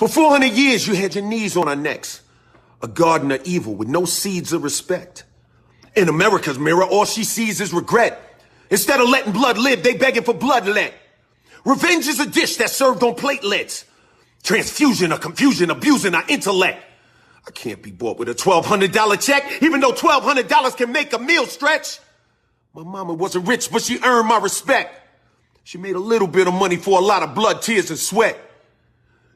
For 400 years, you had your knees on our necks. A garden of evil with no seeds of respect. In America's mirror, all she sees is regret. Instead of letting blood live, they begging for bloodlet. Revenge is a dish that's served on platelets. Transfusion of confusion, abusing our intellect. I can't be bought with a $1,200 check, even though $1,200 can make a meal stretch. My mama wasn't rich, but she earned my respect. She made a little bit of money for a lot of blood, tears, and sweat.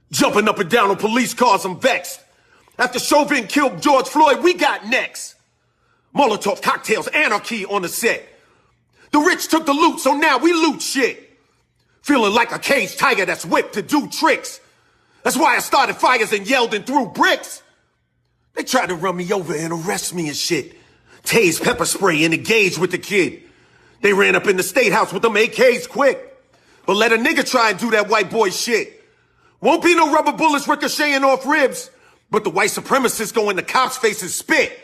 Jumping up and down on police cars, I'm vexed. After Chauvin killed George Floyd, we got next. Molotov cocktails, anarchy on the set. The rich took the loot, so now we loot shit. Feeling like a caged tiger that's whipped to do tricks. That's why I started fires and yelled and threw bricks. They tried to run me over and arrest me and shit. Tase pepper spray and engage with the kid. They ran up in the state house with them AKs quick. But let a nigga try and do that white boy shit. Won't be no rubber bullets ricocheting off ribs. But the white supremacists go in the cops' face and spit.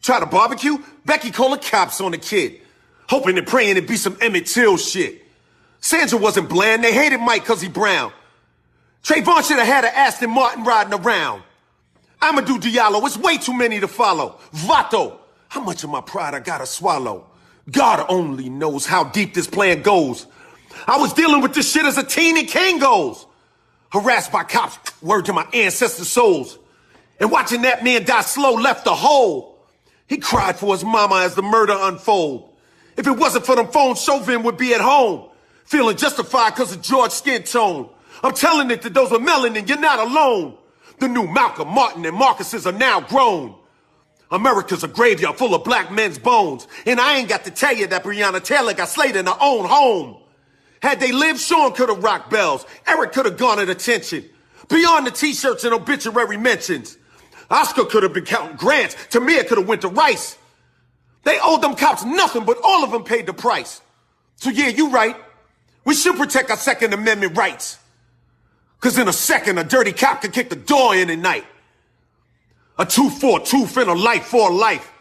Try to barbecue? Becky call the cops on the kid. Hoping and praying it'd be some Emmett Till shit. Sandra wasn't bland, they hated Mike cause he brown. Trayvon should have had an Aston Martin riding around. Amadou Diallo, it's way too many to follow. Vato, how much of my pride I gotta swallow? God only knows how deep this plan goes. I was dealing with this shit as a teen in Kangos. Harassed by cops, word to my ancestors' souls. And watching that man die slow left a hole. He cried for his mama as the murder unfold. If it wasn't for them phones, Chauvin would be at home. Feeling justified because of George's skin tone. I'm telling it to those with melanin, you're not alone. The new Malcolm, Martin, and Marcuses are now grown. America's a graveyard full of black men's bones. And I ain't got to tell you that Breonna Taylor got slayed in her own home. Had they lived, Sean could have rocked bells. Eric could have garnered attention. Beyond the t-shirts and obituary mentions. Oscar could have been counting grants. Tamir could have went to Rice. They owed them cops nothing, but all of them paid the price. So yeah, you right. We should protect our Second Amendment rights. Cause in a second, a dirty cop could kick the door in at night. A tooth for a tooth and a life for a life.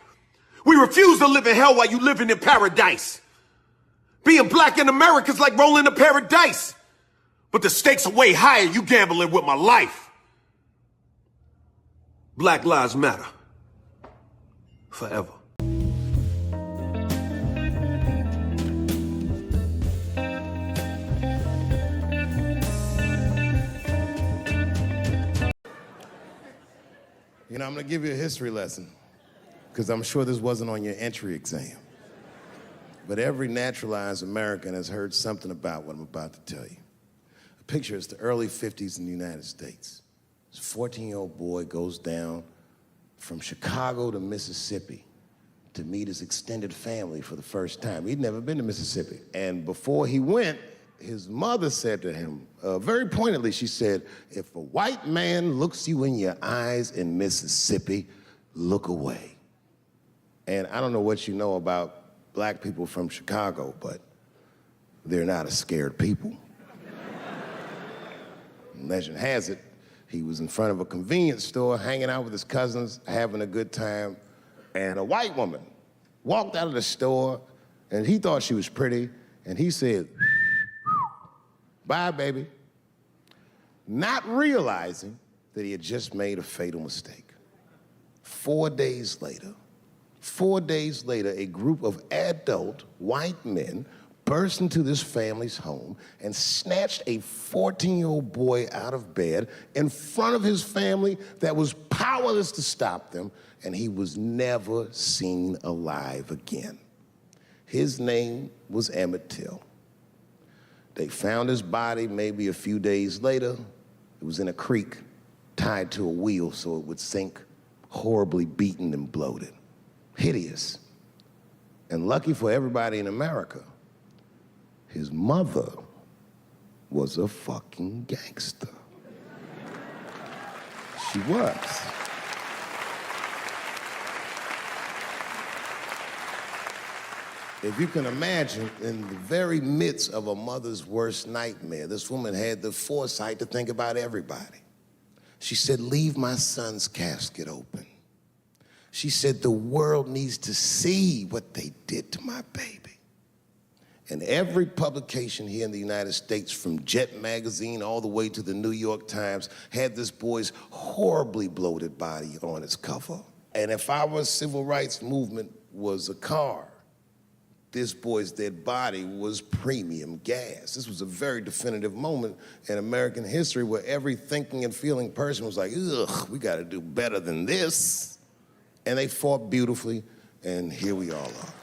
We refuse to live in hell while you living in paradise. Being black in America's like rolling a pair of dice. But the stakes are way higher, you gambling with my life. Black lives matter. Forever. You know, I'm going to give you a history lesson, because I'm sure this wasn't on your entry exam. But every naturalized American has heard something about what I'm about to tell you. The picture is the early 50s in the United States. This 14-year-old boy goes down from Chicago to Mississippi to meet his extended family for the first time. He'd never been to Mississippi. And before he went, his mother said to him, very pointedly, she said, if a white man looks you in your eyes in Mississippi, look away. And I don't know what you know about black people from Chicago, but they're not a scared people. Legend has it, he was in front of a convenience store, hanging out with his cousins, having a good time, and a white woman walked out of the store, and he thought she was pretty, and he said, bye, baby. Not realizing that he had just made a fatal mistake. 4 days later, a group of adult white men burst into this family's home and snatched a 14-year-old boy out of bed in front of his family that was powerless to stop them, and he was never seen alive again. His name was Emmett Till. They found his body maybe a few days later. It was in a creek, tied to a wheel so it would sink, horribly beaten and bloated. Hideous. And lucky for everybody in America, his mother was a fucking gangster. She was. If you can imagine, in the very midst of a mother's worst nightmare, this woman had the foresight to think about everybody. She said, leave my son's casket open. She said, the world needs to see what they did to my baby. And every publication here in the United States, from Jet Magazine all the way to the New York Times, had this boy's horribly bloated body on its cover. And if our civil rights movement was a car, this boy's dead body was premium gas. This was a very definitive moment in American history where every thinking and feeling person was like, ugh, we gotta do better than this. And they fought beautifully, and here we all are.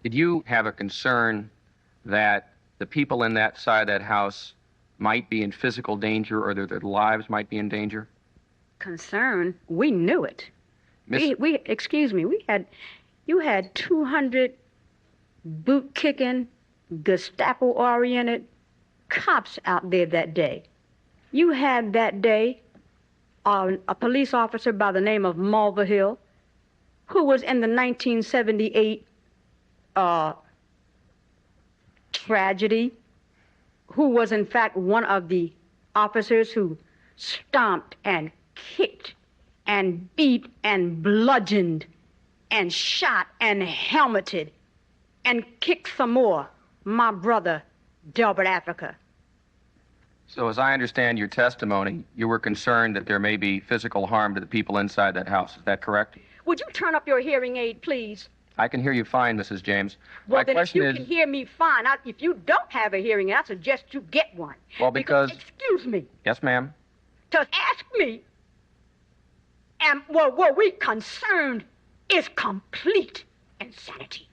Did you have a concern that the people in that side of that house might be in physical danger or that their lives might be in danger? Concern? We knew it. Excuse me, you had 200 boot-kicking, Gestapo-oriented cops out there that day. You had that day a police officer by the name of Mulvihill, who was in the 1978 tragedy, who was in fact one of the officers who stomped and kicked and beat and bludgeoned and shot and helmeted and kicked some more my brother, Delbert Africa. So as I understand your testimony, you were concerned that there may be physical harm to the people inside that house. Is that correct? Would you turn up your hearing aid, please? I can hear you fine, Mrs. James. Well, My then question if you is... can hear me fine, if you don't have a hearing aid, I suggest you get one. Well, because... Excuse me. Yes, ma'am? To ask me, and well, were we concerned, is complete insanity.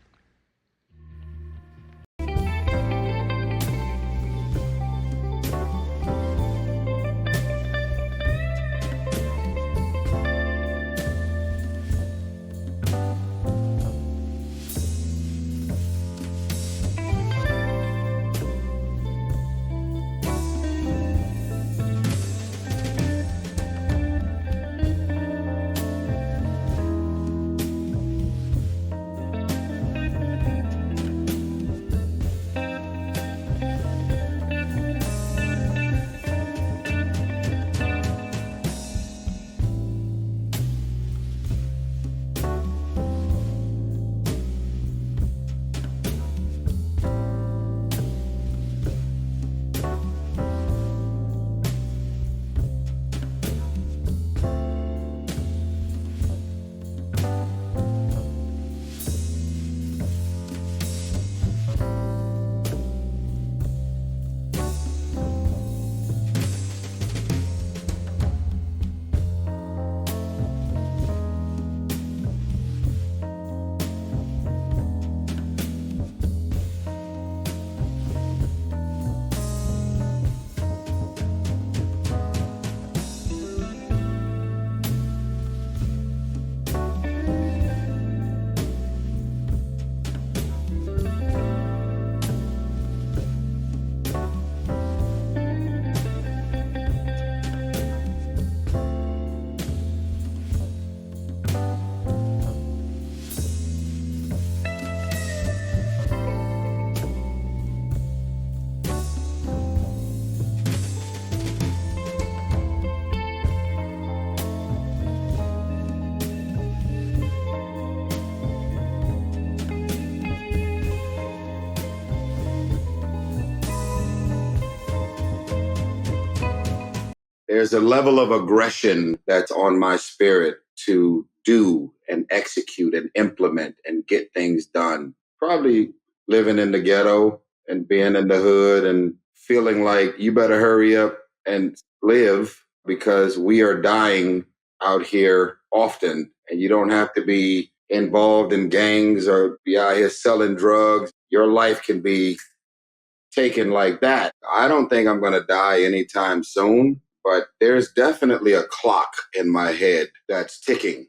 There's a level of aggression that's on my spirit to do and execute and implement and get things done. Probably living in the ghetto and being in the hood and feeling like you better hurry up and live because we are dying out here often, and you don't have to be involved in gangs or be out here selling drugs. Your life can be taken like that. I don't think I'm going to die anytime soon, but there's definitely a clock in my head that's ticking.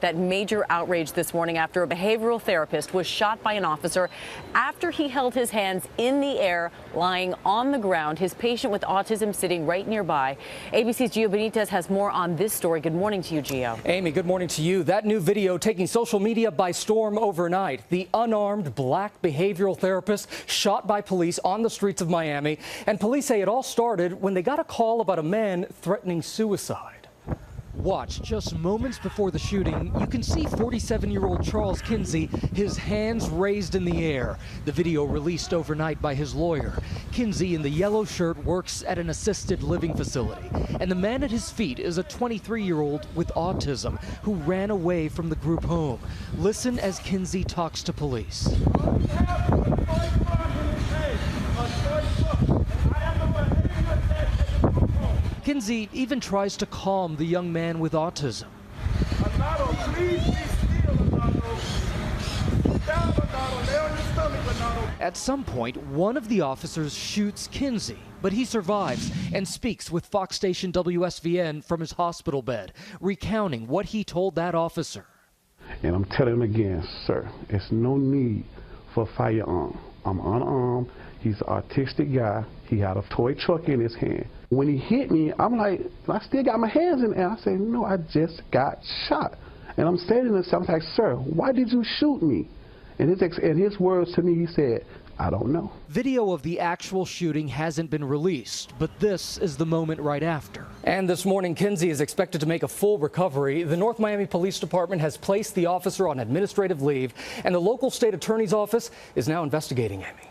That major outrage this morning after a behavioral therapist was shot by an officer after he held his hands in the air, lying on the ground, his patient with autism sitting right nearby. ABC's Gio Benitez has more on this story. Good morning to you, Gio. Amy, good morning to you. That new video taking social media by storm overnight. The unarmed black behavioral therapist shot by police on the streets of Miami. And police say it all started when they got a call about a man threatening suicide. Watch, just moments before the shooting, you can see 47-year-old Charles Kinsey, his hands raised in the air. The video released overnight by his lawyer. Kinsey in the yellow shirt works at an assisted living facility. And the man at his feet is a 23-year-old with autism who ran away from the group home. Listen as Kinsey talks to police. Kinsey even tries to calm the young man with autism. At some point, one of the officers shoots Kinsey, but he survives and speaks with Fox station WSVN from his hospital bed, recounting what he told that officer. And I'm telling him again, sir, it's no need for a firearm. I'm unarmed. He's an artistic guy. He had a toy truck in his hand. When he hit me, I'm like, I still got my hands in the air. I said, no, I just got shot. And I'm standing there, I was like, sir, why did you shoot me? And his words to me, he said, I don't know. Video of the actual shooting hasn't been released, but this is the moment right after. And this morning, Kinsey is expected to make a full recovery. The North Miami Police Department has placed the officer on administrative leave, and the local state attorney's office is now investigating Amy.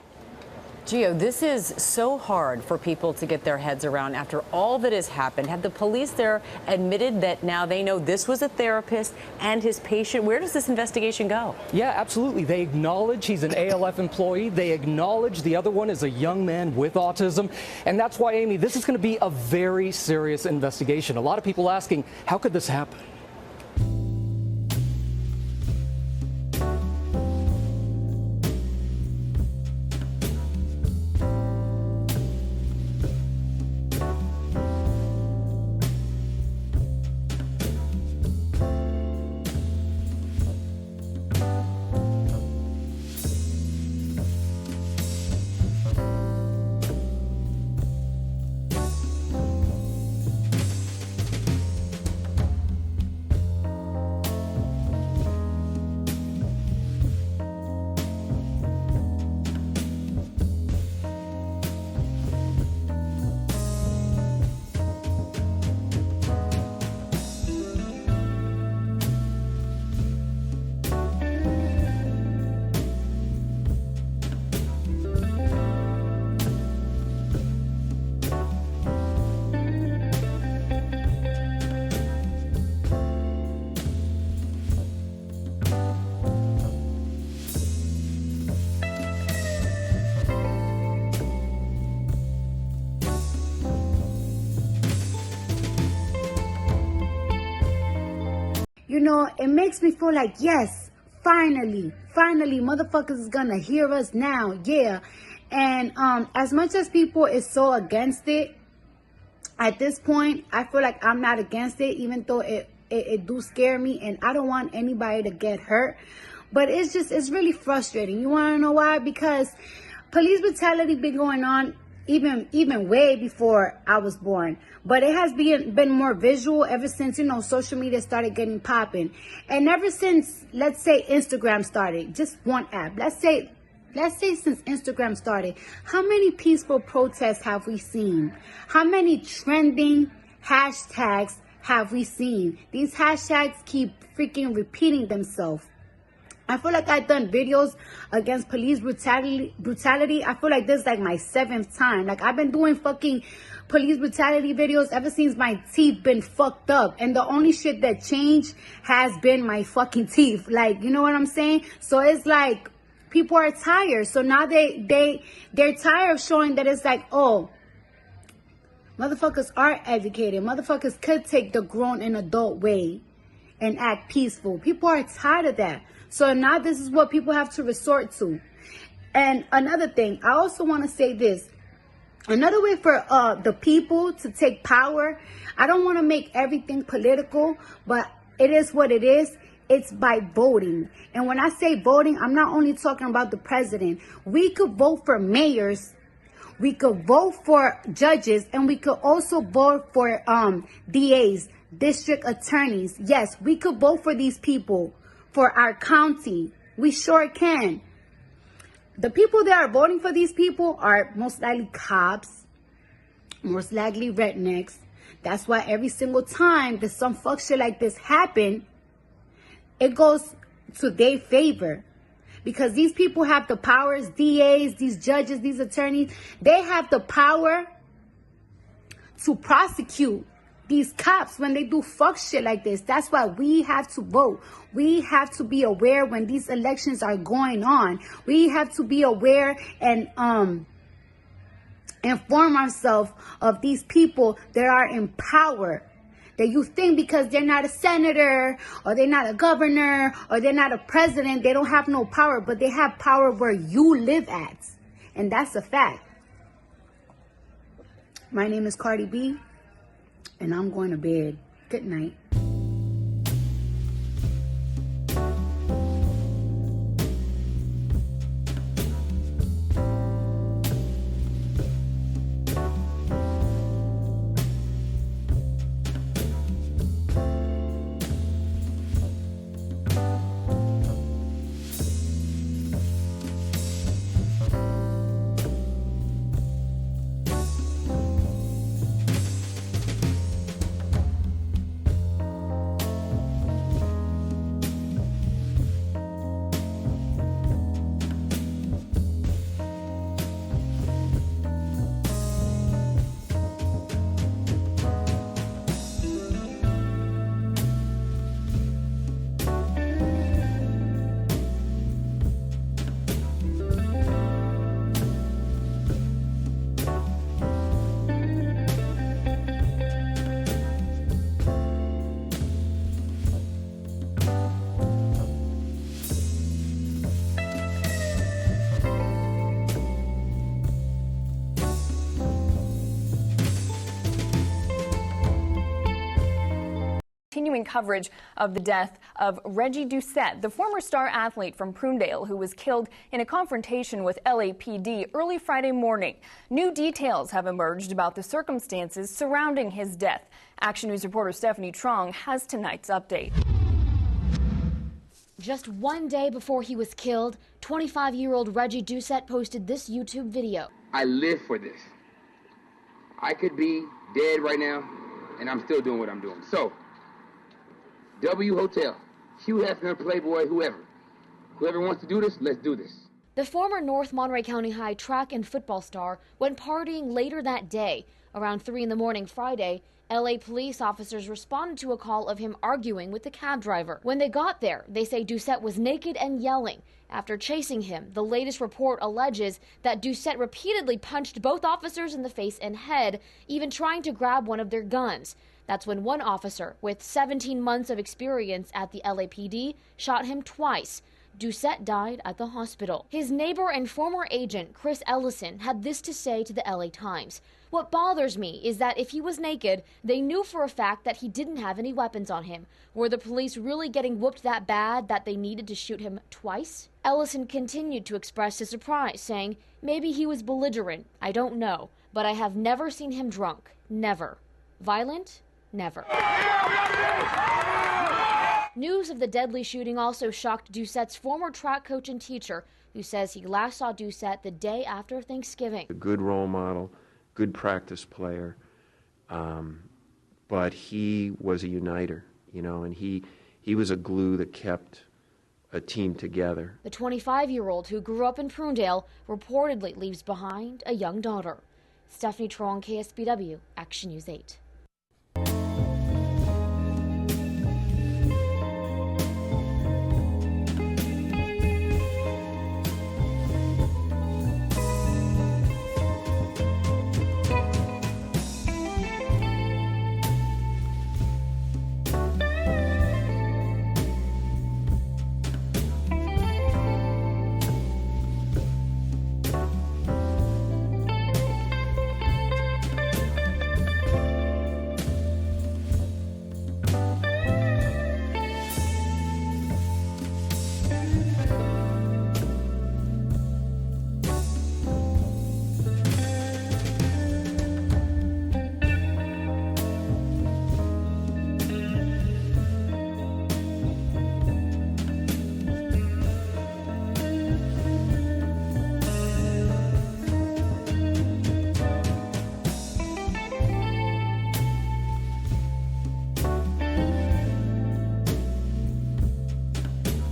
Gio, this is so hard for people to get their heads around after all that has happened. Have the police there admitted that now they know this was a therapist and his patient? Where does this investigation go? Yeah, absolutely. They acknowledge he's an ALF employee. They acknowledge the other one is a young man with autism. And that's why, Amy, this is going to be a very serious investigation. A lot of people asking, how could this happen? you know, it makes me feel like, yes, finally, motherfuckers is gonna hear us now, yeah. And as much as people is so against it, at this point, I feel like I'm not against it, even though it do scare me, and I don't want anybody to get hurt. But it's really frustrating. You want to know why? Because police brutality been going on even way before I was born. But it has been more visual ever since, you know, social media started getting popping. And ever since, let's say, Instagram started, just one app. Let's say since Instagram started, how many peaceful protests have we seen? How many trending hashtags have we seen? These hashtags keep freaking repeating themselves. I feel like I've done videos against police brutality. I feel like this is like my 7th time. Like, I've been doing fucking police brutality videos ever since my teeth been fucked up. And the only shit that changed has been my fucking teeth. Like, you know what I'm saying? So it's like, people are tired. So now they're tired of showing that it's like, oh, motherfuckers are educated. Motherfuckers could take the grown and adult way and act peaceful. People are tired of that. So now this is what people have to resort to. And another thing, I also want to say this. Another way for the people to take power, I don't want to make everything political, but it is what it is. It's by voting. And when I say voting, I'm not only talking about the president. We could vote for mayors, we could vote for judges, and we could also vote for DAs, district attorneys. Yes, we could vote for these people for our county. We sure can. The people that are voting for these people are most likely cops, most likely rednecks. That's why every single time that some fuck shit like this happen, it goes to their favor. Because these people have the powers, DAs, these judges, these attorneys, they have the power to prosecute these cops when they do fuck shit like this. That's why we have to vote. We have to be aware when these elections are going on. We have to be aware and inform ourselves of these people that are in power. That you think because they're not a senator, or they're not a governor, or they're not a president, they don't have no power, but they have power where you live at. And that's a fact. My name is Cardi B, and I'm going to bed. Good night. Continuing coverage of the death of Reggie Doucette, the former star athlete from Prunedale who was killed in a confrontation with LAPD early Friday morning. New details have emerged about the circumstances surrounding his death. Action News reporter Stephanie Trong has tonight's update. Just one day before he was killed, 25-year-old Reggie Doucette posted this YouTube video. I live for this. I could be dead right now, and I'm still doing what I'm doing. So, W Hotel, Hugh Hefner, Playboy, whoever wants to do this, let's do this. The former North Monterey County High track and football star went partying later that day. Around 3 in the morning Friday, LA police officers responded to a call of him arguing with the cab driver. When they got there, they say Doucette was naked and yelling. After chasing him, the latest report alleges that Doucette repeatedly punched both officers in the face and head, even trying to grab one of their guns. That's when one officer with 17 months of experience at the LAPD shot him twice. Doucette died at the hospital. His neighbor and former agent, Chris Ellison, had this to say to the LA Times. What bothers me is that if he was naked, they knew for a fact that he didn't have any weapons on him. Were the police really getting whooped that bad that they needed to shoot him twice? Ellison continued to express his surprise, saying, maybe he was belligerent, I don't know, but I have never seen him drunk. Never. Violent? Never. News of the deadly shooting also shocked Doucette's former track coach and teacher, who says he last saw Doucette the day after Thanksgiving. A good role model, good practice player, but he was a uniter, you know, and he was a glue that kept a team together. The 25-year-old who grew up in Prunedale reportedly leaves behind a young daughter. Stephanie Trong, KSBW, Action News 8.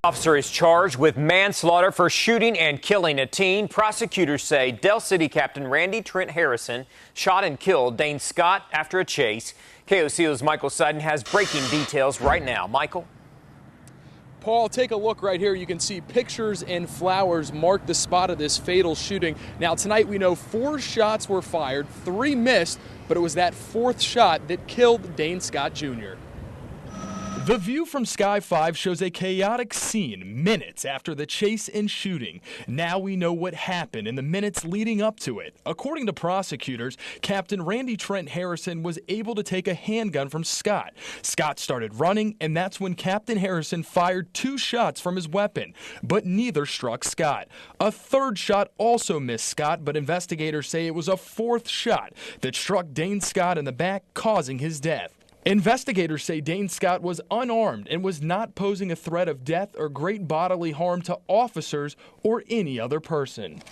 Officer is charged with manslaughter for shooting and killing a teen. Prosecutors say Del City Captain Randy Trent Harrison shot and killed Dane Scott after a chase. KOCO's Michael Sutton has breaking details right now. Michael? Paul, take a look right here. You can see pictures and flowers mark the spot of this fatal shooting. Now, tonight we know 4 shots were fired, 3 missed, but it was that 4th shot that killed Dane Scott Jr. The view from Sky 5 shows a chaotic scene minutes after the chase and shooting. Now we know what happened in the minutes leading up to it. According to prosecutors, Captain Randy Trent Harrison was able to take a handgun from Scott. Scott started running, and that's when Captain Harrison fired 2 shots from his weapon, but neither struck Scott. A 3rd shot also missed Scott, but investigators say it was a 4th shot that struck Dane Scott in the back, causing his death. Investigators say Dane Scott was unarmed and was not posing a threat of death or great bodily harm to officers or any other person.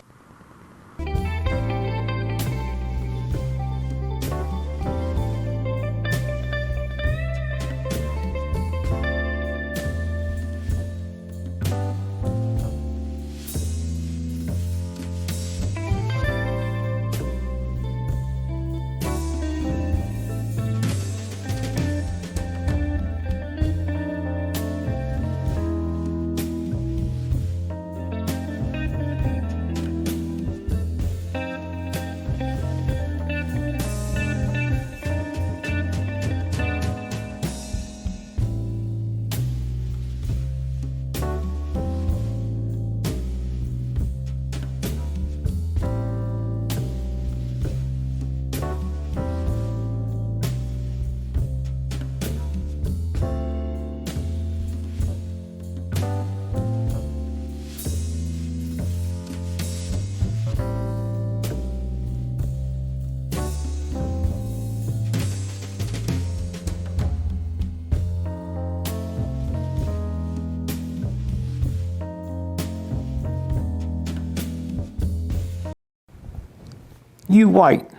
You white,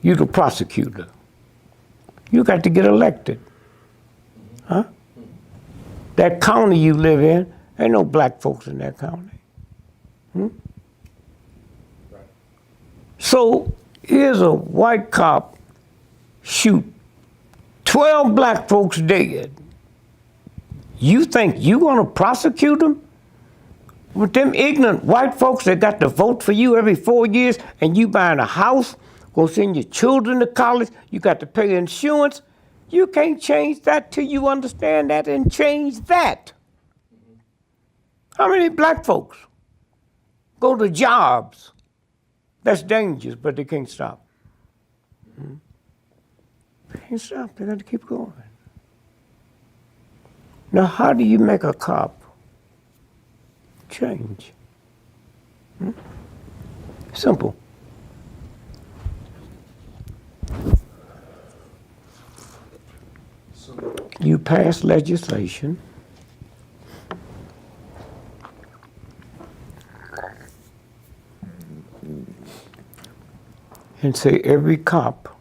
you the prosecutor. You got to get elected. Huh? That county you live in, ain't no black folks in that county. So here's a white cop shoot 12 black folks dead. You think you gonna prosecute them? With them ignorant white folks that got to vote for you every 4 years and you buying a house Gonna send your children to college. You got to pay insurance. You can't change that till you understand that and change that. How many black folks go to jobs that's dangerous, but they can't stop? They can't stop. They got to keep going. Now, how do you make a cop change? Simple. You pass legislation and say every cop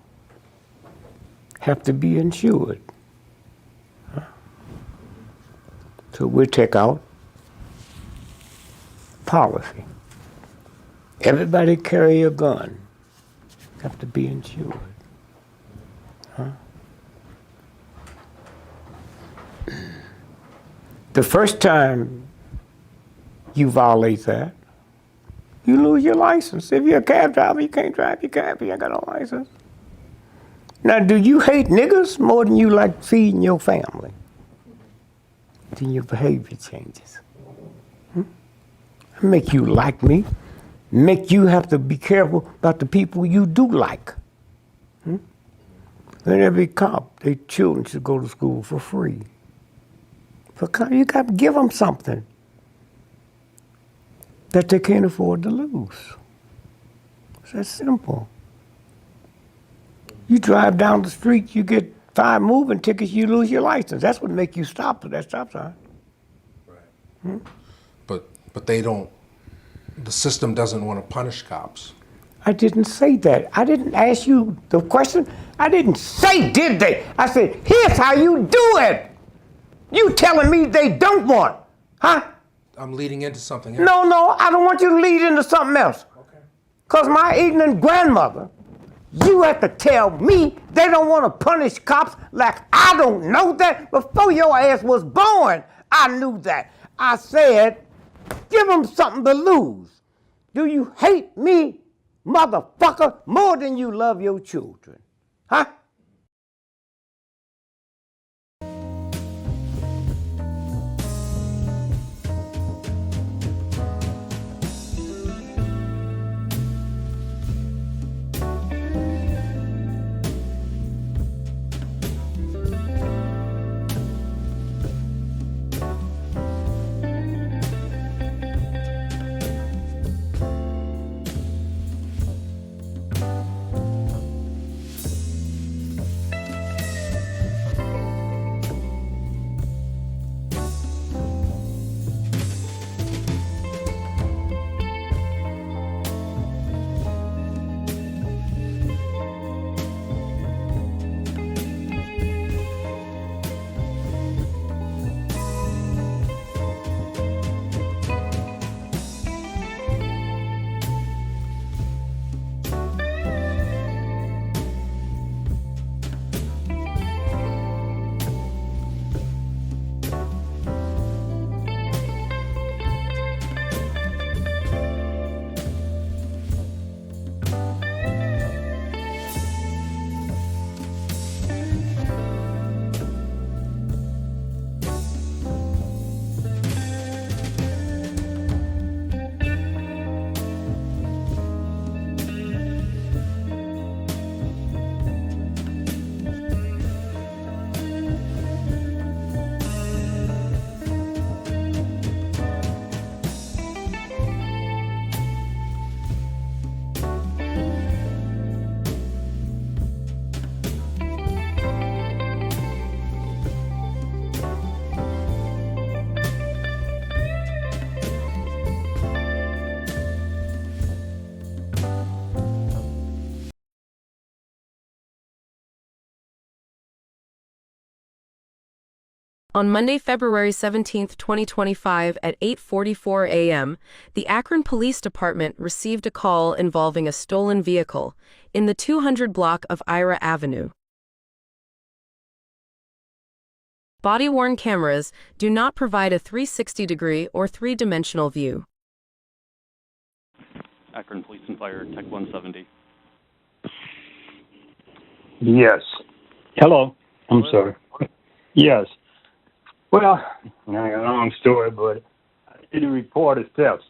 have to be insured. So we take out policy. Everybody carry a gun, have to be insured. The first time you violate that, you lose your license. If you're a cab driver, you can't drive your cab, you ain't got no license. Now, do you hate niggas more than you like feeding your family? Then your behavior changes. Make you like me, make you have to be careful about the people you do like. And every cop, their children should go to school for free. You got to give them something that they can't afford to lose. It's that simple. You drive down the street, you get 5 moving tickets, you lose your license. That's what make you stop at that stop sign. Right. But they don't, the system doesn't want to punish cops. I didn't say that. I didn't ask you the question. I didn't say, did they? I said, here's how you do it. You telling me they don't want, huh? I'm leading into something else. No, I don't want you to lead into something else. Okay. Because my ignorant grandmother, you have to tell me they don't want to punish cops like I don't know that. Before your ass was born, I knew that. I said, give them something to lose. Do you hate me, motherfucker, more than you love your children? Huh? On Monday, February 17, 2025, at 8:44 a.m., the Akron Police Department received a call involving a stolen vehicle in the 200 block of Ira Avenue. Body-worn cameras do not provide a 360-degree or three-dimensional view. Akron Police and Fire, Tech 170. Yes. Hello. I'm sorry. Yes. Well, not a long story, but I did a report of thefts.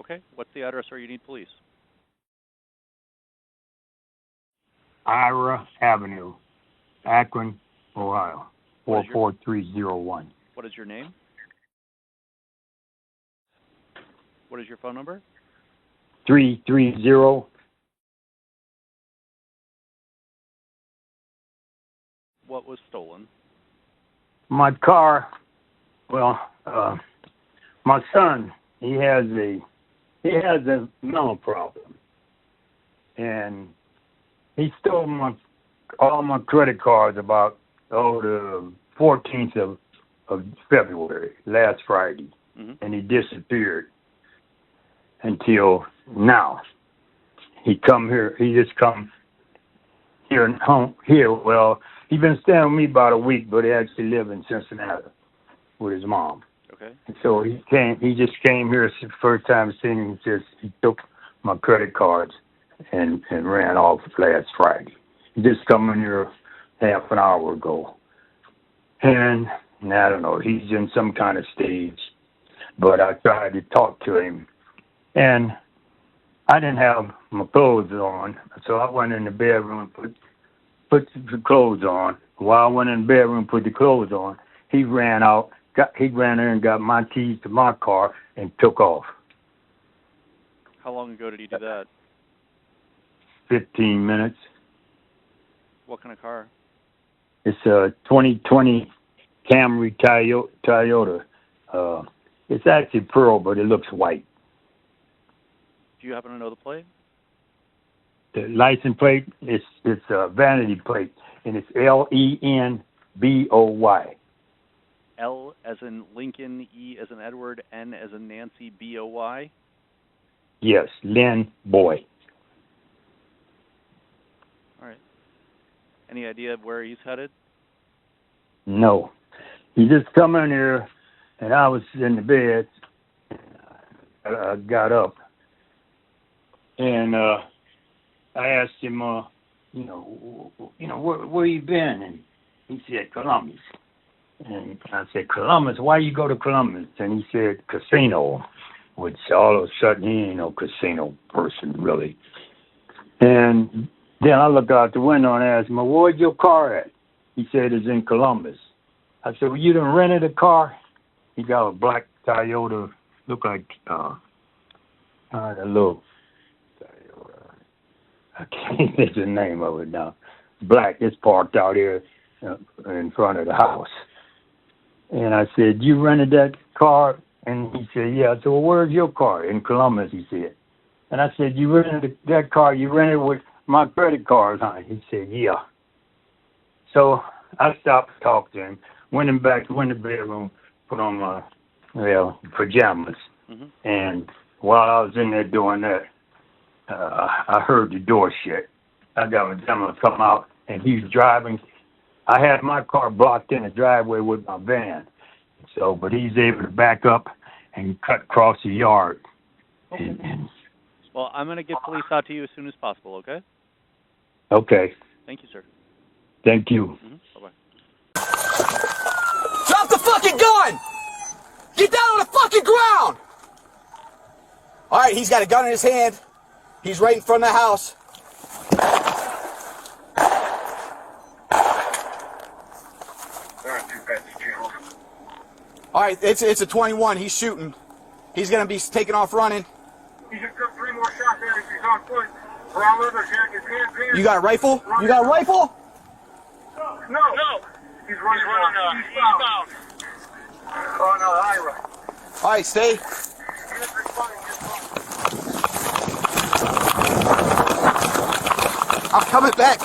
Okay. What's the address where you need police? Ira Avenue, Akron, Ohio, 44301. What is your name? What is your phone number? 330. What was stolen? My car. Well, my son, he has a mental problem, and he stole all my credit cards about the 14th of February, last Friday, and he disappeared until now. He just come here home here. Well, he's been staying with me about a week, but he actually live in Cincinnati with his mom. Okay. And so he just came here. It's the first time seeing him. He took my credit cards and ran off last Friday. He just come in here half an hour ago. And I don't know, he's in some kind of stage. But I tried to talk to him. And I didn't have my clothes on, so I went in the bedroom and put the clothes on. While I went in the bedroom and put the clothes on, he ran there and got my keys to my car and took off. How long ago did he do that? 15 minutes. What kind of car? It's a 2020 Camry Toyota. It's actually pearl, but it looks white. Do you happen to know the plate? The license plate, it's a vanity plate, and it's LENBOY. L as in Lincoln, E as in Edward, N as in Nancy, BOY? Yes, Lynn Boy. All right. Any idea of where he's headed? No. He just come in here, and I was in the bed. I got up, and I asked him, where you been? And he said, Columbus. And I said, Columbus, why you go to Columbus? And he said, casino, which all of a sudden he ain't no casino person, really. And then I looked out the window and asked him, well, where's your car at? He said, it's in Columbus. I said, well, you done rented a car? He got a black Toyota, look like a little Toyota. I can't think the name of it now. Black, it's parked out here in front of the house. And I said, you rented that car? And he said, yeah. I said, well, where's your car? In Columbus, he said. And I said, you rented that car, you rented with my credit cards on it? He said, yeah. So I stopped to talk to him, went in the bedroom, put on my pajamas. And while I was in there doing that, I heard the door shut. I got my gentleman come out, and he was driving. I had my car blocked in the driveway with my van. So, but he's able to back up and cut across the yard. Well, I'm going to get police out to you as soon as possible, okay? Okay. Thank you, sir. Thank you. Bye-bye. Drop the fucking gun! Get down on the fucking ground! All right, he's got a gun in his hand. He's right in front of the house. All right, it's a 21. He's shooting. He's going to be taking off running. He just took 3 more shots at us. He's on foot. Brown leather jacket, hands in. You got a rifle? You got a rifle? No. He's running eastbound. Oh, no, Ira. All right, stay. I'm coming back.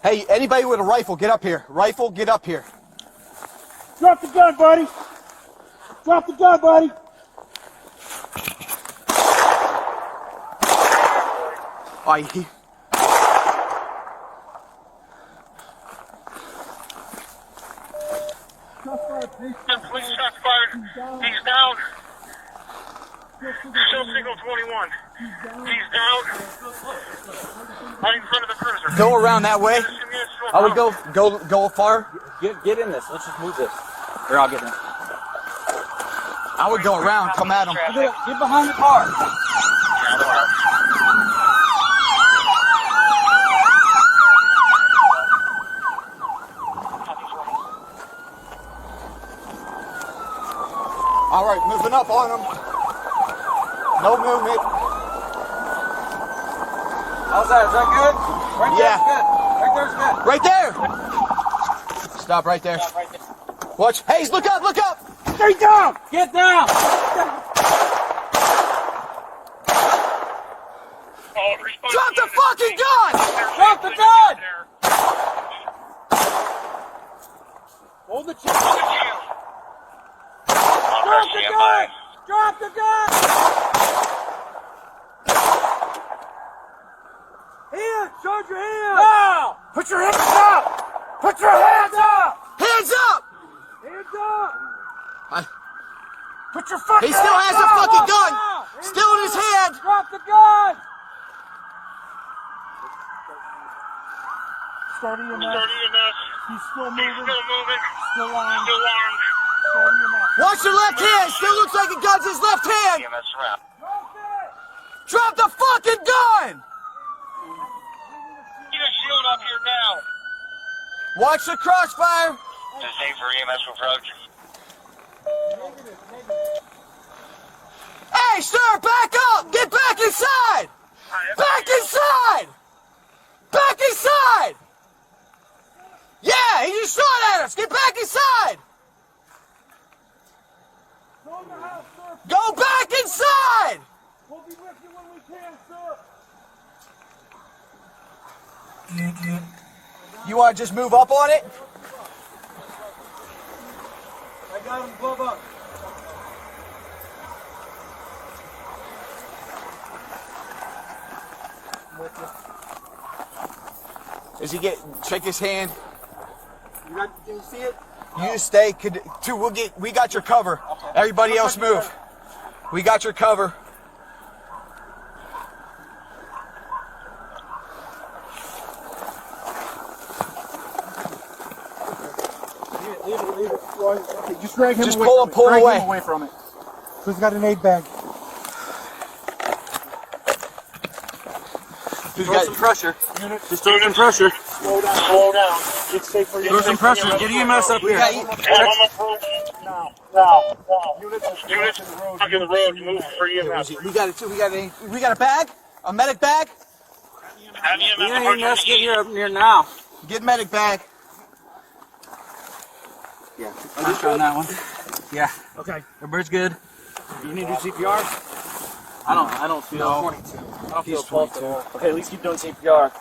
Hey, anybody with a rifle, get up here. Rifle, get up here. Drop the gun, buddy. Drop the gun, buddy. All right, Police shots moving. He's down. Still signal 21. He's down. Right in front of the cruiser. Go around that way. I would go far. Get in this. Let's just move this. Or I'll get in. I would go around, come at him. Get behind the car. All right, moving up on him. No movement. How's that? Is that good? Right Yeah. there's good. Right there's good. Right there. Stop right there. Watch. Hayes, look up, look up. Stay down. Get down. Drop the fucking gun. Drop the gun. Hold the chair. Drop the gun. Drop the gun. Hands. Charge your hands. Now. Put your hands up. Put your hands up. Hands up. Hands up. Put your fucking. He still has the fucking gun. Still in his hand. Drop the gun. Start EMS. He's still moving. Still moving. Still armed. Still armed. Start EMS. Watch your left hand. Still looks like a gun's his left hand. EMS around. Drop the fucking gun. Get a shield up here now. Watch the crossfire. This is for EMS approach. Hey, sir, back up. Get back inside. Back inside. Back inside. Yeah, he just shot at us. Get back inside. Go back inside. We'll be with you when we can, sir. You want to just move up on it? I got him glove up. Does he shake his hand? Can you see it? You stay. We got your cover. Everybody else move. We got your cover. Leave it. Okay, just drag him Just away. pull him away. Him away from it. So he's got an aid bag. Throw some pressure. Just throw some pressure. Slow down. Get safe for Throw some pressure. Get EMS up here. Now. Units blocking the road. Move for EMS. We got a bag? A medic bag? Have EMS get here up near now. Get medic bag. Yeah. I'm just on that one. Yeah. Okay. Everybody's good. Do you need to do CPR? I don't feel. No. 22. I don't feel 22. Okay, at least keep doing CPR.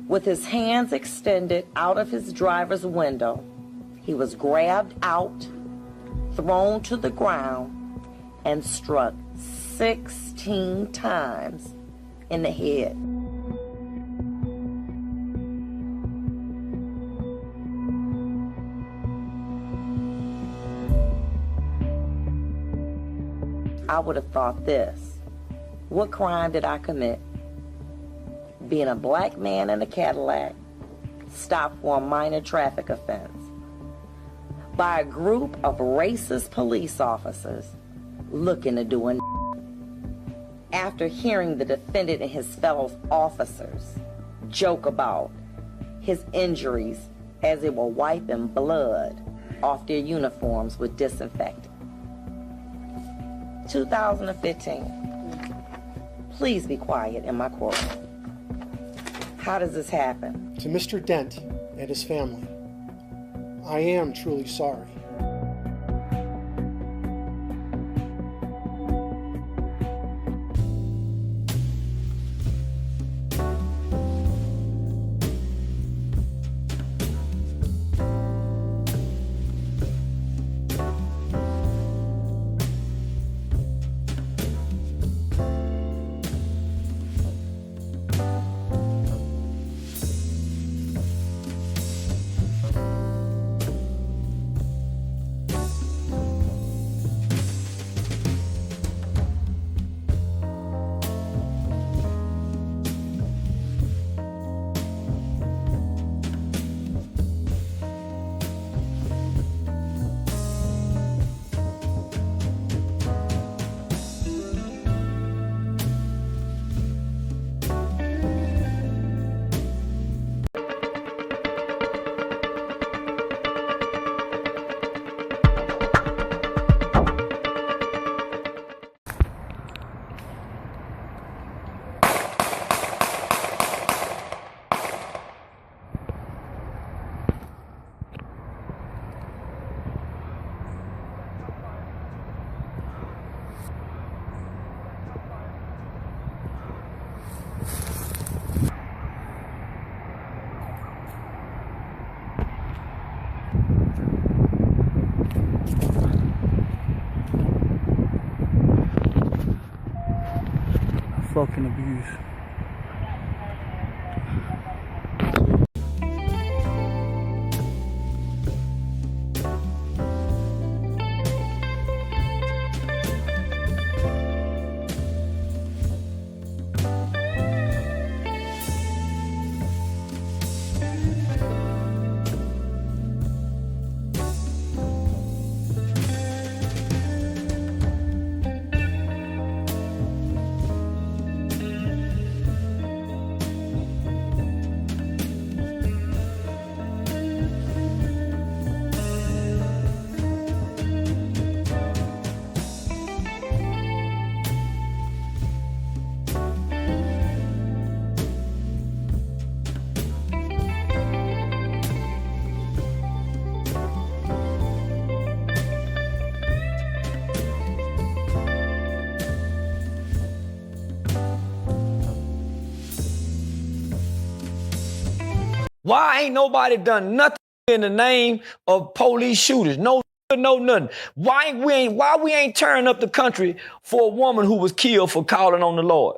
With his hands extended out of his driver's window, he was grabbed out thrown to the ground and struck 16 times in the head. I would have thought this: what crime did I commit? Being a black man in a Cadillac, stopped for a minor traffic offense by a group of racist police officers looking to do a after hearing the defendant and his fellow officers joke about his injuries as they were wiping blood off their uniforms with disinfectant. 2015. Please be quiet in my courtroom. How does this happen? To Mr. Dent and his family, I am truly sorry. Fucking abuse. Why ain't nobody done nothing in the name of police shooters? No nothing. Why we ain't tearing up the country for a woman who was killed for calling on the Lord?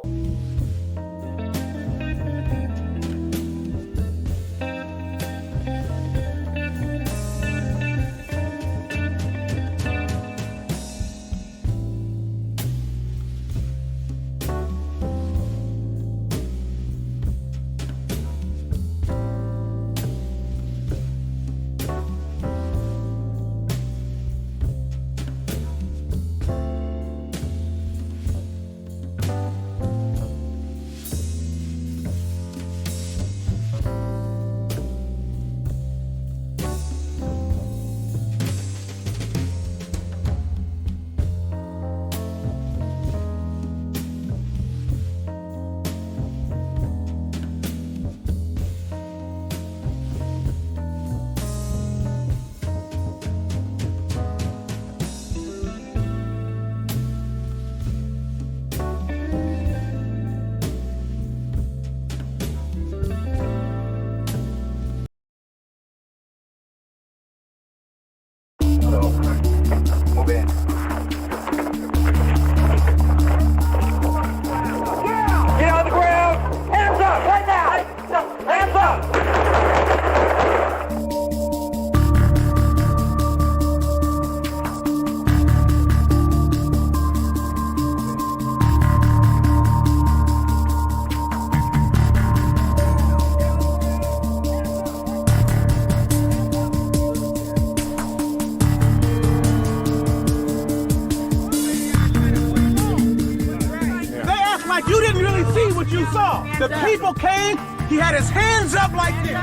like you didn't really see what you saw. The people came, he had his hands up like this.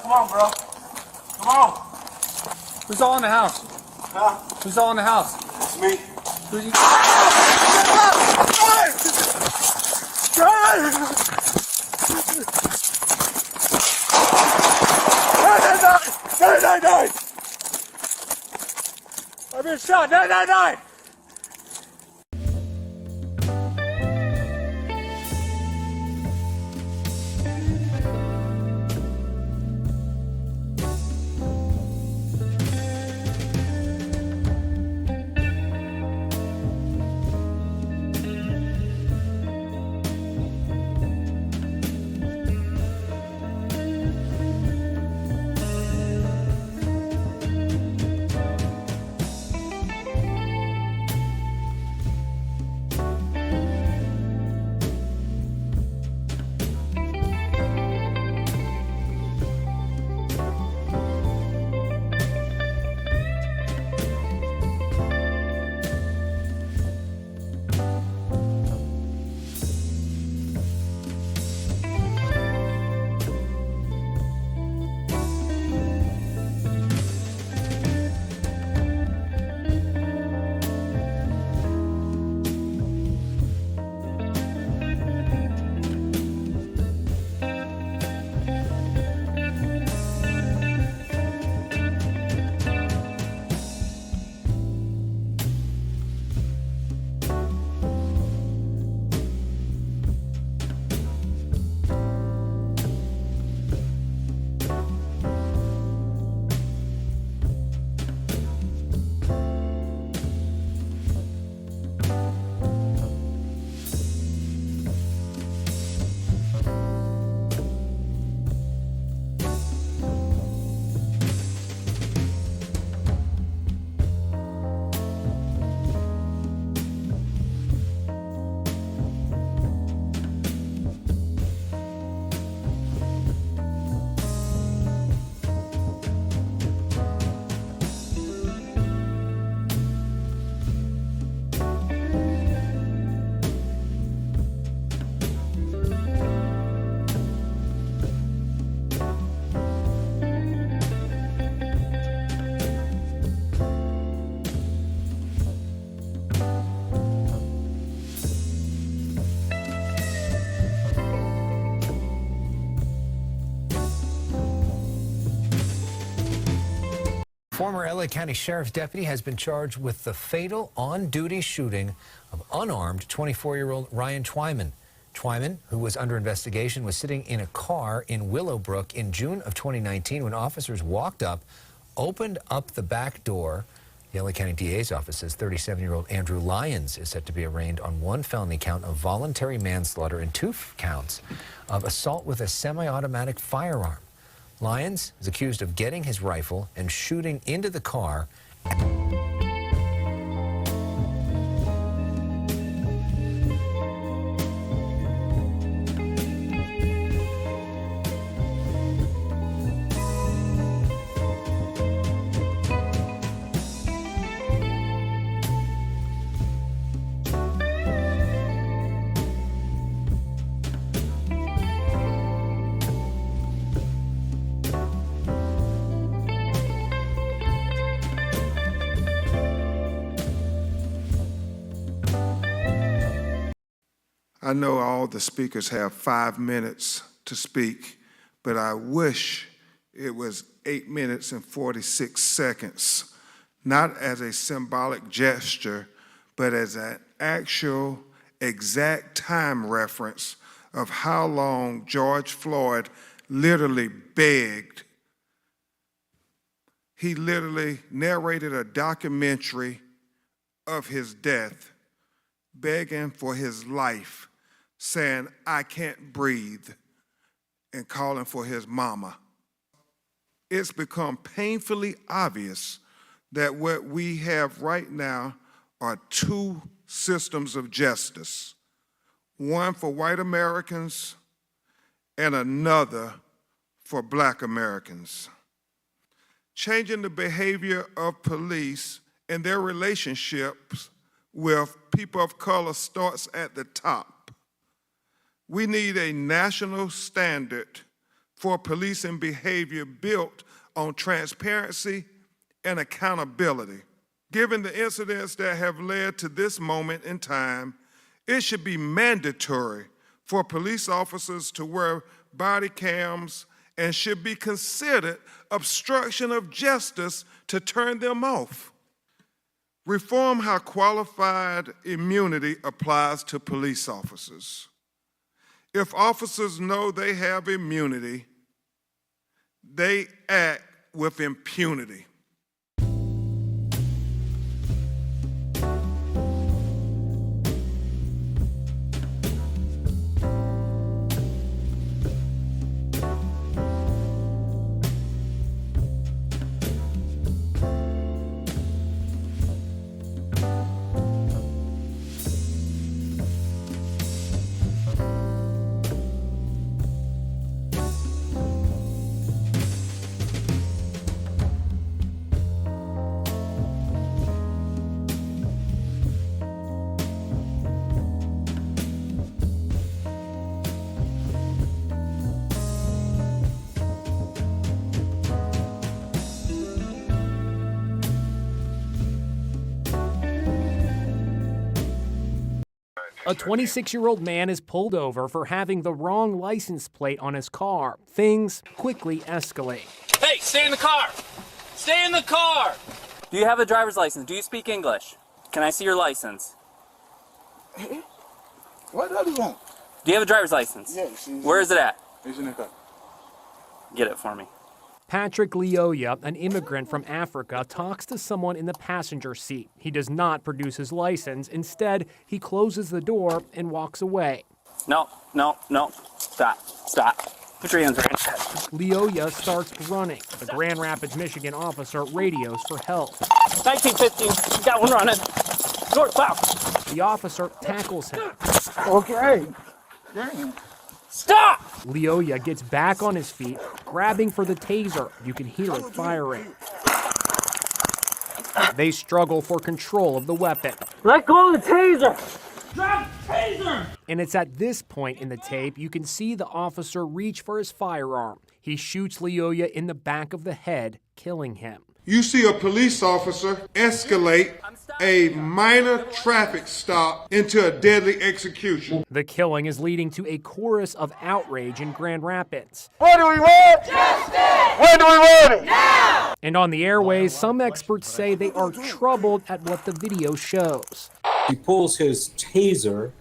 Come on, bro. Come on. Who's all in the house? Huh? Who's all in the house? It's me. Who's you? No. I've been shot. No. Former LA County Sheriff's deputy has been charged with the fatal on-duty shooting of unarmed 24-year-old Ryan Twyman. Twyman, who was under investigation, was sitting in a car in Willowbrook in June of 2019 when officers walked up, opened up the back door, The LA County DA's office says 37-year-old Andrew Lyons is set to be arraigned on one felony count of voluntary manslaughter and 2 counts of assault with a semi-automatic firearm. Lyons is accused of getting his rifle and shooting into the car. I know all the speakers have 5 minutes to speak, but I wish it was 8 minutes and 46 seconds, not as a symbolic gesture, but as an actual exact time reference of how long George Floyd literally begged. He literally narrated a documentary of his death, begging for his life, saying, "I can't breathe," and calling for his mama. It's become painfully obvious that what we have right now are 2 systems of justice, one for white Americans and another for Black Americans. Changing the behavior of police and their relationships with people of color starts at the top. We need a national standard for policing behavior built on transparency and accountability. Given the incidents that have led to this moment in time, it should be mandatory for police officers to wear body cams and should be considered obstruction of justice to turn them off. Reform how qualified immunity applies to police officers. If officers know they have immunity, they act with impunity. A 26-year-old man is pulled over for having the wrong license plate on his car. Things quickly escalate. Hey, stay in the car! Stay in the car! Do you have a driver's license? Do you speak English? Can I see your license? What do you want? Do you have a driver's license? Yes. Where is it at? It's in the car. Get it for me. Patrick Lioya, an immigrant from Africa, talks to someone in the passenger seat. He does not produce his license. Instead, he closes the door and walks away. No. Stop. Put your hands right in your head. Lioya starts running. The Grand Rapids, Michigan officer radios for help. 1915, got one running. North, south. The officer tackles him. Okay. Dang. Stop! Lioya gets back on his feet, grabbing for the taser. You can hear it firing. They struggle for control of the weapon. Let go of the taser! Drop the taser! And it's at this point in the tape you can see the officer reach for his firearm. He shoots Lioya in the back of the head, killing him. You see a police officer escalate a minor traffic stop into a deadly execution. The killing is leading to a chorus of outrage in Grand Rapids. What do we want? Justice! When do we want it? Now! And on the airways, some experts say they are troubled at what the video shows. He pulls his taser,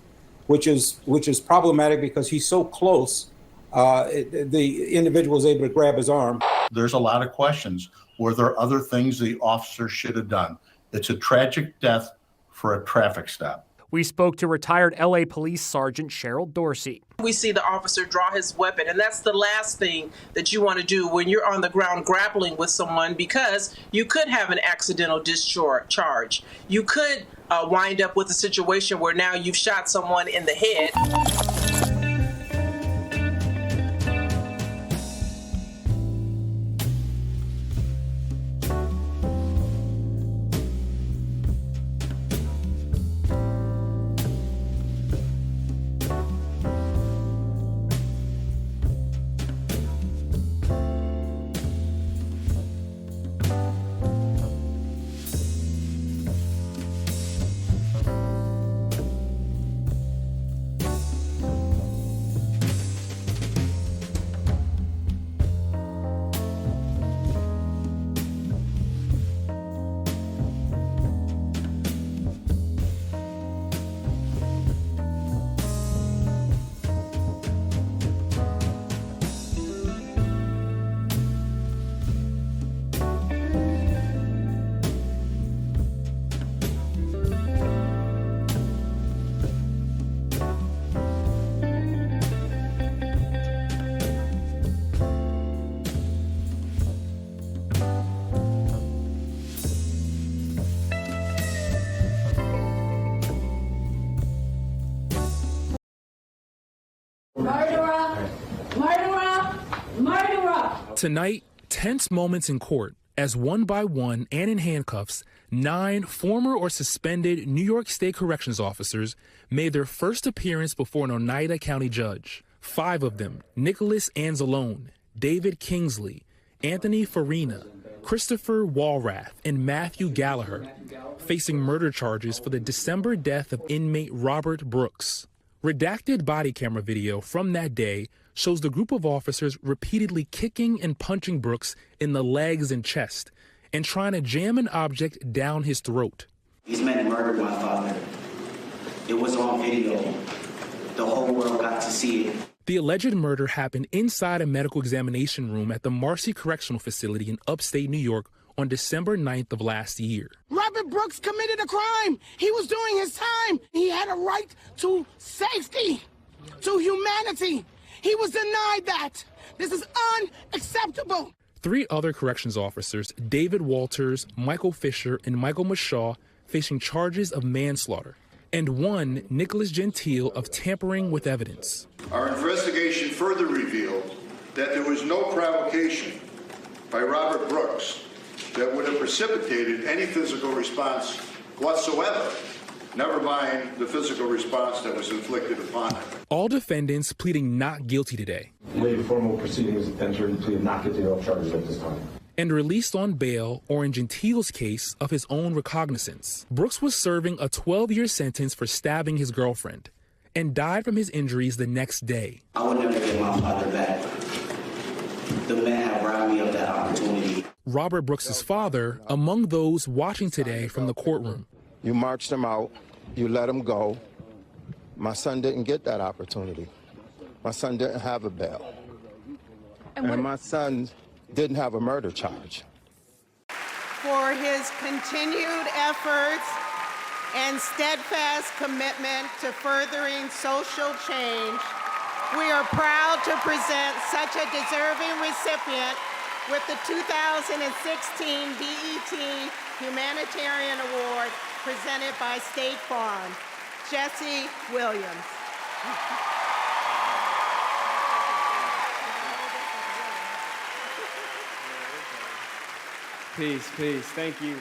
which is problematic because he's so close. The individual is able to grab his arm. There's a lot of questions. Were there other things the officer should have done? It's a tragic death for a traffic stop. We spoke to retired LA Police Sergeant Cheryl Dorsey. We see the officer draw his weapon, and that's the last thing that you want to do when you're on the ground grappling with someone, because you could have an accidental discharge. You could wind up with a situation where now you've shot someone in the head. Murderer! Murderer! Murderer! Tonight, tense moments in court as one by one and in handcuffs, 9 former or suspended New York State corrections officers made their first appearance before an Oneida County judge. 5 of them, Nicholas Anzalone, David Kingsley, Anthony Farina, Christopher Walrath, and Matthew Gallagher, facing murder charges for the December death of inmate Robert Brooks. Redacted body camera video from that day shows the group of officers repeatedly kicking and punching Brooks in the legs and chest and trying to jam an object down his throat. These men murdered my father. It was on video. The whole world got to see it. The alleged murder happened inside a medical examination room at the Marcy Correctional Facility in upstate New York on December 9th of last year. Robert Brooks committed a crime. He was doing his time. He had a right to safety, to humanity. He was denied that. This is unacceptable. 3 other corrections officers, David Walters, Michael Fisher, and Michael Mashaw, facing charges of manslaughter, and 1, Nicholas Gentile, of tampering with evidence. Our investigation further revealed that there was no provocation by Robert Brooks that would have precipitated any physical response whatsoever, never mind the physical response that was inflicted upon him. All defendants pleading not guilty today. Waive formal proceedings and enter into not guilty of charges at this time. And released on bail, or in Gentile's case, of his own recognizance. Brooks was serving a 12-year sentence for stabbing his girlfriend and died from his injuries the next day. I would never get my father back. The men have robbed me of that opportunity. Robert Brooks's father, among those watching today from the courtroom. You marched him out. You let him go. My son didn't get that opportunity. My son didn't have a bail. And my son didn't have a murder charge. For his continued efforts and steadfast commitment to furthering social change, we are proud to present such a deserving recipient with the 2016 BET Humanitarian Award presented by State Farm, Jesse Williams. Peace, peace. Thank you,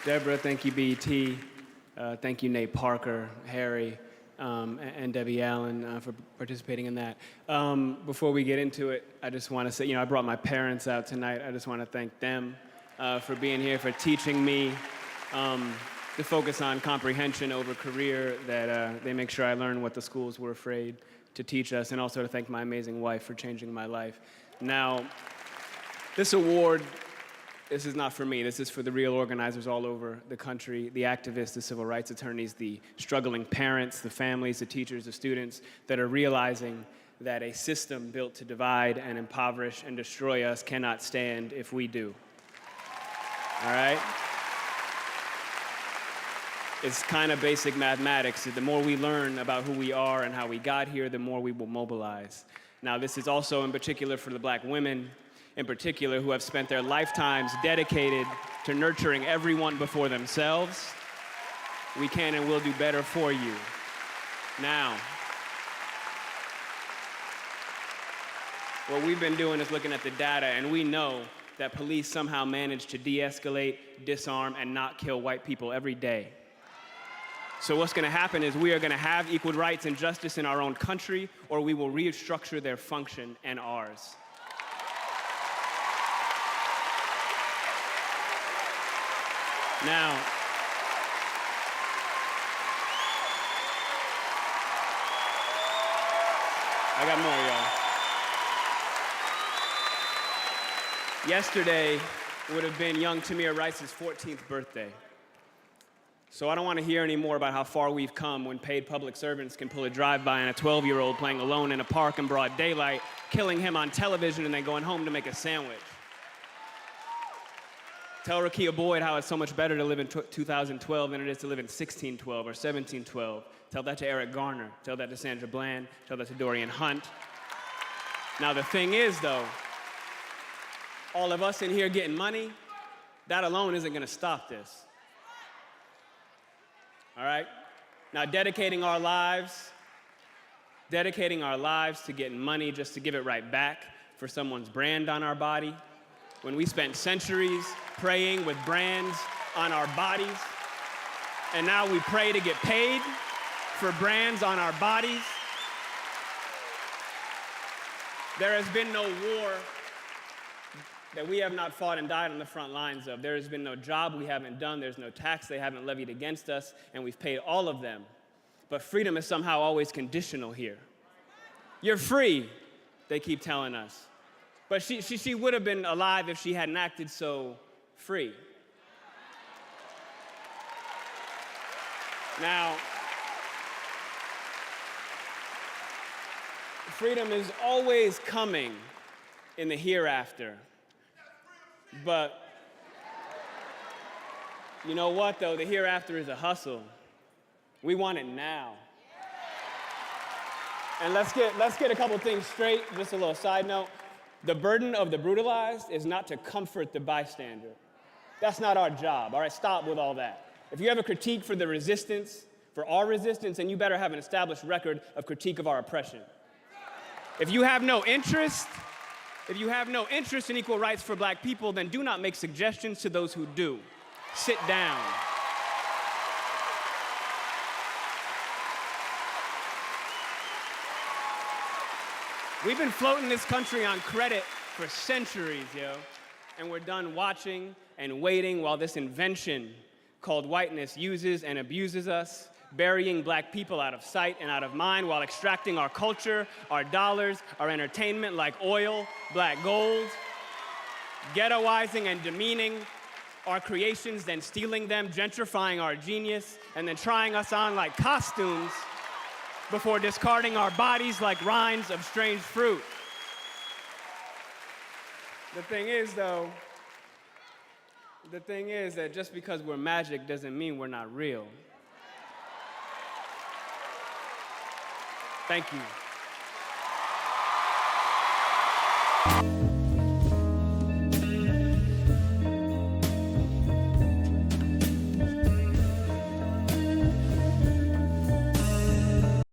Deborah. Thank you, BET. Thank you, Nate Parker, Harry, and Debbie Allen for participating in that. Before we get into it, I just want to say, I brought my parents out tonight. I just want to thank them for being here, for teaching me to focus on comprehension over career, that they make sure I learn what the schools were afraid to teach us, and also to thank my amazing wife for changing my life. Now, this award, this is not for me. This is for the real organizers all over the country, the activists, the civil rights attorneys, the struggling parents, the families, the teachers, the students that are realizing that a system built to divide and impoverish and destroy us cannot stand if we do. All right? It's kind of basic mathematics. The more we learn about who we are and how we got here, the more we will mobilize. Now, this is also in particular for the black women, in particular, who have spent their lifetimes dedicated to nurturing everyone before themselves. We can and will do better for you. Now, what we've been doing is looking at the data, and we know that police somehow manage to de-escalate, disarm, and not kill white people every day. So what's going to happen is we are going to have equal rights and justice in our own country, or we will restructure their function and ours. Now, I got more, y'all. Yesterday would have been young Tamir Rice's 14th birthday. So I don't want to hear any more about how far we've come when paid public servants can pull a drive-by on a 12-year-old playing alone in a park in broad daylight, killing him on television, and then going home to make a sandwich. Tell Rakia Boyd how it's so much better to live in 2012 than it is to live in 1612 or 1712. Tell that to Eric Garner. Tell that to Sandra Bland. Tell that to Dorian Hunt. Now, the thing is, though, all of us in here getting money, that alone isn't going to stop this. All right? Now, dedicating our lives to getting money just to give it right back for someone's brand on our body, when we spent centuries praying with brands on our bodies, and now we pray to get paid for brands on our bodies. There has been no war that we have not fought and died on the front lines of. There has been no job we haven't done. There's no tax they haven't levied against us, and we've paid all of them. But freedom is somehow always conditional here. You're free, they keep telling us. But she would have been alive if she hadn't acted so free. Now, freedom is always coming in the hereafter. But you know what, though? The hereafter is a hustle. We want it now. And let's get a couple things straight. Just a little side note. The burden of the brutalized is not to comfort the bystander. That's not our job, all right? Stop with all that. If you have a critique for the resistance, for our resistance, then you better have an established record of critique of our oppression. If you have no interest in equal rights for black people, then do not make suggestions to those who do. Sit down. We've been floating this country on credit for centuries, yo. And we're done watching and waiting while this invention called whiteness uses and abuses us, burying black people out of sight and out of mind while extracting our culture, our dollars, our entertainment like oil, black gold, ghettoizing and demeaning our creations, then stealing them, gentrifying our genius, and then trying us on like costumes before discarding our bodies like rinds of strange fruit. The thing is that just because we're magic doesn't mean we're not real. Thank you.